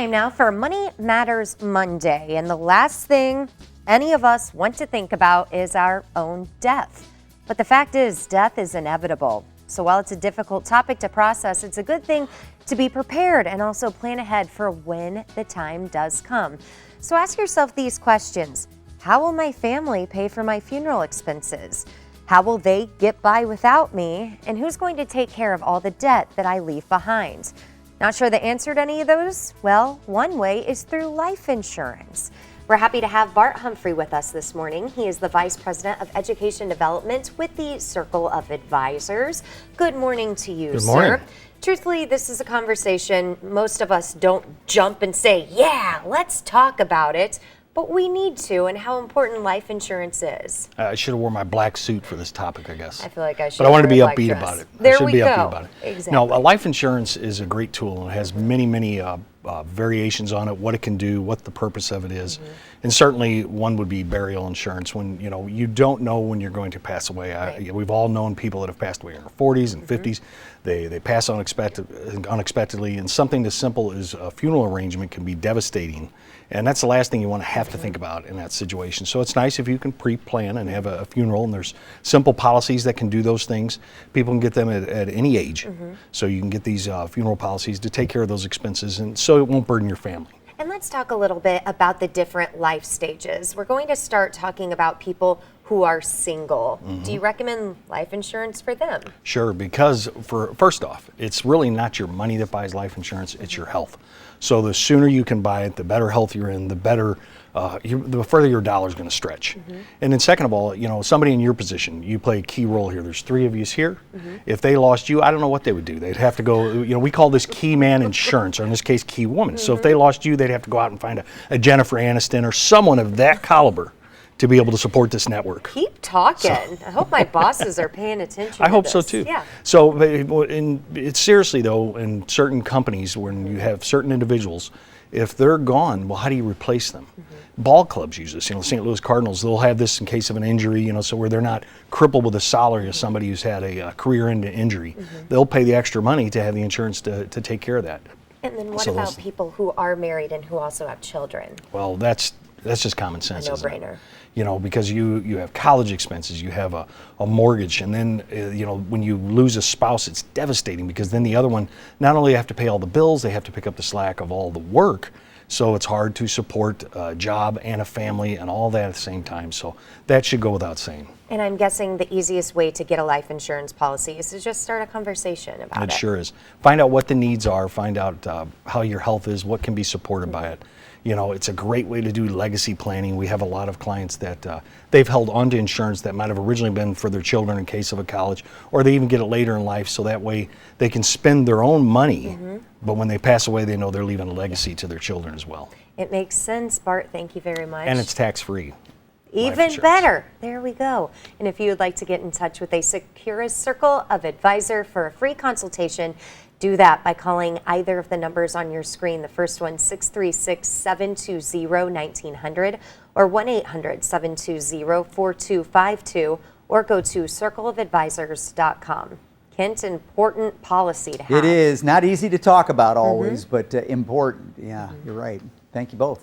Time now for Money Matters Monday, and the last thing any of us want to think about is our own death. But the fact is, death is inevitable. So while it's a difficult topic to process, it's a good thing to be prepared and also plan ahead for when the time does come. So ask yourself these questions. How will my family pay for my funeral expenses? How will they get by without me? And who's going to take care of all the debt that I leave behind? Not sure the answer to any of those? Well, one way is through life insurance. We're happy to have Bart Humphrey with us this morning. He is the Vice President of Education Development with the Circle of Advisors. Good morning to you, Good morning. sir. Truthfully, this is a conversation most of us don't jump and say, yeah, let's talk about it. But we need to, and how important life insurance is. I should have worn my black suit for this topic, I guess. I feel like I should. But I wanted to be wear a black upbeat dress. about it. There I should we be go. upbeat about it. Exactly. Now, life insurance is a great tool and it has many variations on it, what it can do, what the purpose of it is. Mm-hmm. And certainly one would be burial insurance when, you don't know when you're going to pass away. Right. We've all known people that have passed away in their 40s and 50s. They pass unexpectedly, and something as simple as a funeral arrangement can be devastating. And that's the last thing you want to have to think about in that situation. So it's nice if you can pre-plan and have a funeral, and there's simple policies that can do those things. People can get them at any age. So you can get these funeral policies to take care of those expenses, and so it won't burden your family. And let's talk a little bit about the different life stages. We're going to start talking about people who are single. Do you recommend life insurance for them? Sure, because first off, it's really not your money that buys life insurance, it's your health. So the sooner you can buy it, the better health you're in, the better, the further your dollar's going to stretch. And then second of all, somebody in your position, you play a key role here. There's three of you here. If they lost you, I don't know what they would do. They'd have to go, we call this key man insurance, or in this case, key woman. So if they lost you, they'd have to go out and find a Jennifer Aniston or someone of that caliber to be able to support this network. Keep talking. I hope my bosses are paying attention. I hope to so this. too. Yeah. So it's seriously though, in certain companies when you have certain individuals, if they're gone, well, how do you replace them? Ball clubs use this. St. Louis Cardinals, they'll have this in case of an injury, so where they're not crippled with a salary as somebody who's had a career-ending injury. They'll pay the extra money to have the insurance to take care of that. And then what about people who are married and who also have children? Well, that's just common sense. A no-brainer. Because you have college expenses, you have a mortgage, and then when you lose a spouse, it's devastating because then the other one not only have to pay all the bills, they have to pick up the slack of all the work. So it's hard to support a job and a family and all that at the same time. So that should go without saying. And I'm guessing the easiest way to get a life insurance policy is to just start a conversation about it. It sure is. Find out what the needs are, find out how your health is, what can be supported by it. It's a great way to do legacy planning. We have a lot of clients that they've held onto insurance that might have originally been for their children in case of a college, or they even get it later in life so that way they can spend their own money, but when they pass away, they know they're leaving a legacy to their children as well. It makes sense, Bart. Thank you very much. And it's tax-free. Even better. There we go. And if you would like to get in touch with a Securus Circle of Advisor for a free consultation, do that by calling either of the numbers on your screen. The first one, 636-720-1900 or 1-800-720-4252, or go to circleofadvisors.com. Kent, important policy to have. It is. Not easy to talk about always, but important. Yeah, you're right. Thank you both.